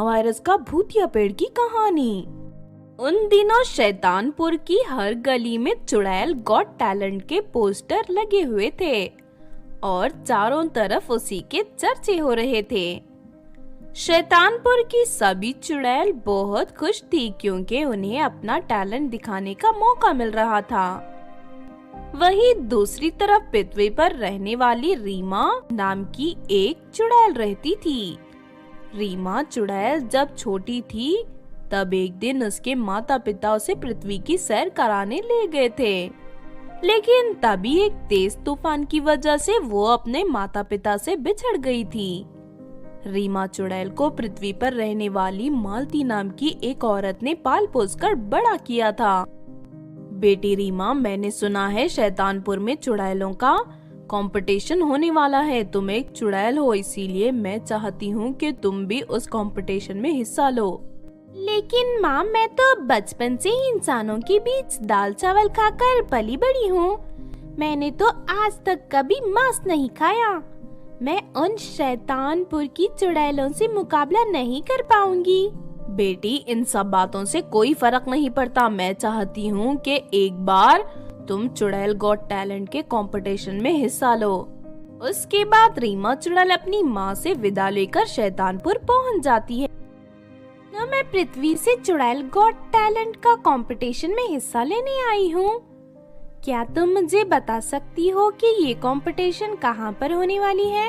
Virus का भूतिया पेड़ की कहानी। उन दिनों शैतानपुर की हर गली में चुड़ैल गॉट टैलेंट के पोस्टर लगे हुए थे और चारों तरफ उसी के चर्चे हो रहे थे। शैतानपुर की सभी चुड़ैल बहुत खुश थी क्योंकि उन्हें अपना टैलेंट दिखाने का मौका मिल रहा था। वहीं दूसरी तरफ पृथ्वी पर रहने वाली रीमा नाम की एक चुड़ैल रहती थी। रीमा चुड़ैल जब छोटी थी तब एक दिन उसके माता पिता उसे पृथ्वी की सैर कराने ले गए थे, लेकिन तभी एक तेज तूफान की वजह से वो अपने माता पिता से बिछड़ गई थी। रीमा चुड़ैल को पृथ्वी पर रहने वाली मालती नाम की एक औरत ने पाल पोस कर बड़ा किया था। बेटी रीमा, मैंने सुना है शैतानपुर में चुड़ैलों का कंपटीशन होने वाला है। तुम एक चुड़ैल हो, इसीलिए मैं चाहती हूँ कि तुम भी उस कंपटीशन में हिस्सा लो। लेकिन माँ, मैं तो बचपन से ही इंसानों के बीच दाल चावल खाकर पली बड़ी हूँ। मैंने तो आज तक कभी मांस नहीं खाया। मैं उन शैतानपुर की चुड़ैलों से मुकाबला नहीं कर पाऊंगी। बेटी, इन सब बातों से कोई फर्क नहीं पड़ता। मैं चाहती हूँ कि एक बार तुम चुड़ैल गॉट टैलेंट के कंपटीशन में हिस्सा लो। उसके बाद रीमा चुड़ैल अपनी माँ से विदा लेकर शैतानपुर पहुँच जाती है। तो मैं पृथ्वी से चुड़ैल गॉट टैलेंट का कंपटीशन में हिस्सा लेने आई हूँ। क्या तुम मुझे बता सकती हो कि ये कंपटीशन कहाँ पर होने वाली है?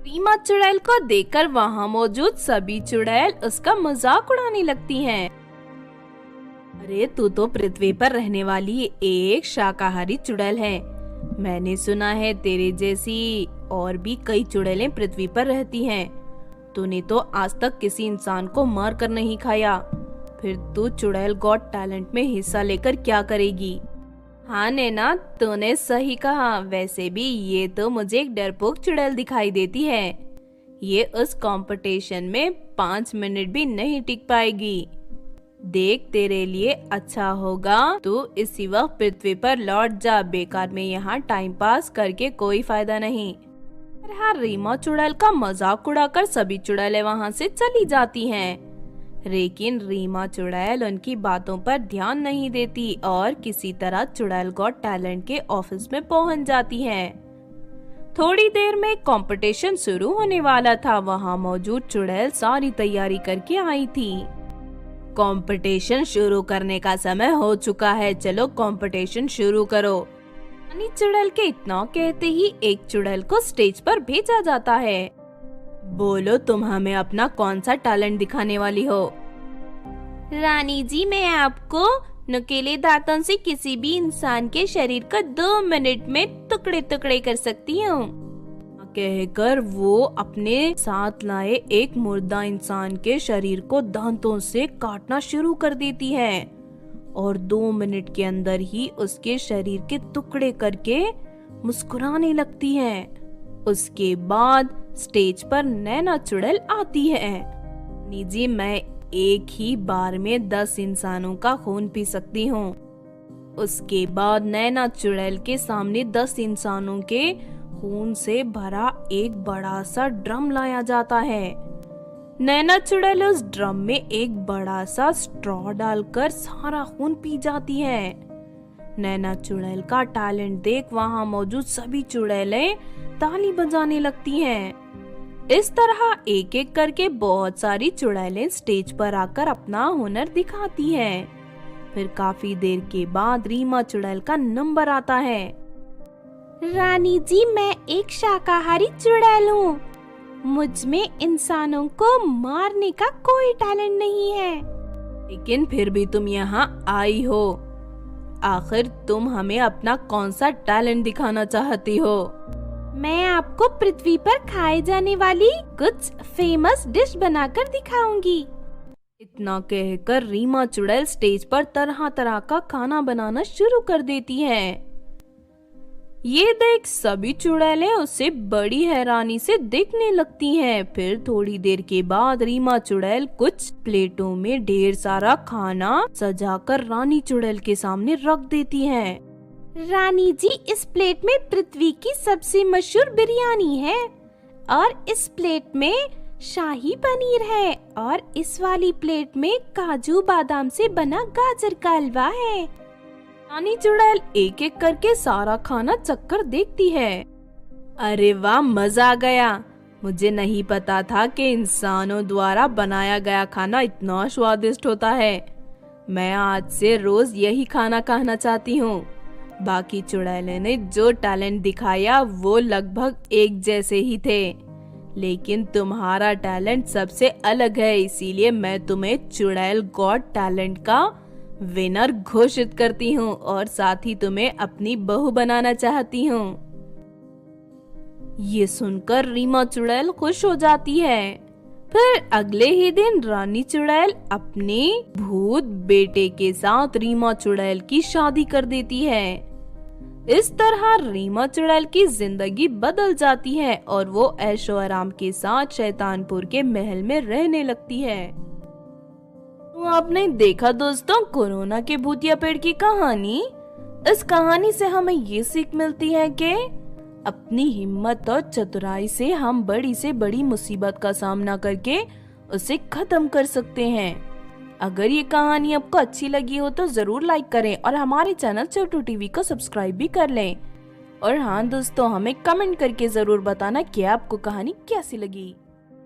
रीमा चुड़ैल को देखकर वहाँ मौजूद सभी चुड़ैल उसका मजाक उड़ाने लगती हैं। अरे, तू तो पृथ्वी पर रहने वाली एक शाकाहारी चुड़ैल है। मैंने सुना है तेरे जैसी और भी कई चुड़ैलें पृथ्वी पर रहती हैं। तूने तो आज तक किसी इंसान को मार कर नहीं खाया, फिर तू चुड़ैल गॉट टैलेंट में हिस्सा लेकर क्या करेगी? हाँ नैना, तूने सही कहा। वैसे भी ये तो मुझे एक डरपोक चुड़ैल दिखाई देती है। ये उस कंपटीशन में 5 मिनट भी नहीं टिक पाएगी। देख, तेरे लिए अच्छा होगा तू इसी वक्त पृथ्वी पर लौट जा। बेकार में यहाँ टाइम पास करके कोई फायदा नहीं। हाँ, रीमा चुड़ैल का मजाक उड़ाकर सभी चुड़ैलें वहाँ से चली जाती हैं। लेकिन रीमा चुड़ैल उनकी बातों पर ध्यान नहीं देती और किसी तरह चुड़ैल गॉट टैलेंट के ऑफिस में पहुँच जाती है। थोड़ी देर में कंपटीशन शुरू होने वाला था। वहाँ मौजूद चुड़ैल सारी तैयारी करके आई थी। कंपटीशन शुरू करने का समय हो चुका है, चलो कंपटीशन शुरू करो। रानी चुड़ैल के इतना कहते ही एक चुड़ैल को स्टेज पर भेजा जाता है। बोलो, तुम हमें अपना कौन सा टैलेंट दिखाने वाली हो? रानी जी, मैं आपको नुकीले दांतों से किसी भी इंसान के शरीर को 2 मिनट में टुकड़े टुकड़े कर सकती हूँ। कहकर वो अपने साथ लाए एक मुर्दा इंसान के शरीर को दांतों से काटना शुरू कर देती है और 2 मिनट के अंदर ही उसके शरीर के टुकड़े करके मुस्कुराने लगती है। उसके बाद स्टेज पर नैना चुड़ैल आती है। निजी, मैं एक ही बार में 10 इंसानों का खून पी सकती हूँ। उसके बाद नैना चुड़ैल के सामने 10 इंसानों के खून से भरा एक बड़ा सा ड्रम लाया जाता है। नैना चुड़ैल उस ड्रम में एक बड़ा सा स्ट्रॉ डालकर सारा खून पी जाती है। नैना चुड़ैल का टैलेंट देख वहाँ मौजूद सभी चुड़ैलें ताली बजाने लगती हैं। इस तरह एक एक करके बहुत सारी चुड़ैलें स्टेज पर आकर अपना हुनर दिखाती हैं। फिर काफी देर के बाद रीमा चुड़ैल का नंबर आता है। रानी जी, मैं एक शाकाहारी चुड़ैल हूँ। मुझ में इंसानों को मारने का कोई टैलेंट नहीं है। लेकिन फिर भी तुम यहाँ आई हो। आखिर तुम हमें अपना कौन सा टैलेंट दिखाना चाहती हो? मैं आपको पृथ्वी पर खाए जाने वाली कुछ फेमस डिश बनाकर दिखाऊंगी। इतना कहकर रीमा चुड़ैल स्टेज पर तरह तरह का खाना बनाना शुरू कर देती है। ये देख सभी चुड़ैलें उससे बड़ी हैरानी से देखने लगती हैं। फिर थोड़ी देर के बाद रीमा चुड़ैल कुछ प्लेटों में ढेर सारा खाना सजाकर रानी चुड़ैल के सामने रख देती है। रानी जी, इस प्लेट में पृथ्वी की सबसे मशहूर बिरयानी है और इस प्लेट में शाही पनीर है और इस वाली प्लेट में काजू बादाम से बना गाजर का हलवा है। रानी चुड़ैल एक एक करके सारा खाना चखकर देखती है। अरे वाह, मजा आ गया। मुझे नहीं पता था कि इंसानों द्वारा बनाया गया खाना इतना स्वादिष्ट होता है। मैं आज से रोज यही खाना खाना चाहती हूँ। बाकी चुड़ैलों ने जो टैलेंट दिखाया वो लगभग एक जैसे ही थे, लेकिन तुम्हारा टैलेंट सबसे अलग है, इसीलिए मैं तुम्हें चुड़ैल गॉड टैलेंट का विनर घोषित करती हूँ और साथ ही तुम्हें अपनी बहू बनाना चाहती हूँ। ये सुनकर रीमा चुड़ैल खुश हो जाती है। फिर अगले ही दिन रानी चुड़ैल अपने भूत बेटे के साथ रीमा चुड़ैल की शादी कर देती है। इस तरह रीमा चुड़ैल की जिंदगी बदल जाती है और वो ऐशो आराम के साथ शैतानपुर के महल में रहने लगती है। तो आपने देखा दोस्तों कोरोना के भूतिया पेड़ की कहानी। इस कहानी से हमें ये सीख मिलती है कि अपनी हिम्मत और चतुराई से हम बड़ी से बड़ी मुसीबत का सामना करके उसे खत्म कर सकते हैं। अगर ये कहानी आपको अच्छी लगी हो तो जरूर लाइक करें और हमारे चैनल छोटू टीवी को सब्सक्राइब भी कर लें। और हाँ दोस्तों, हमें कमेंट करके जरूर बताना कि आपको कहानी कैसी लगी।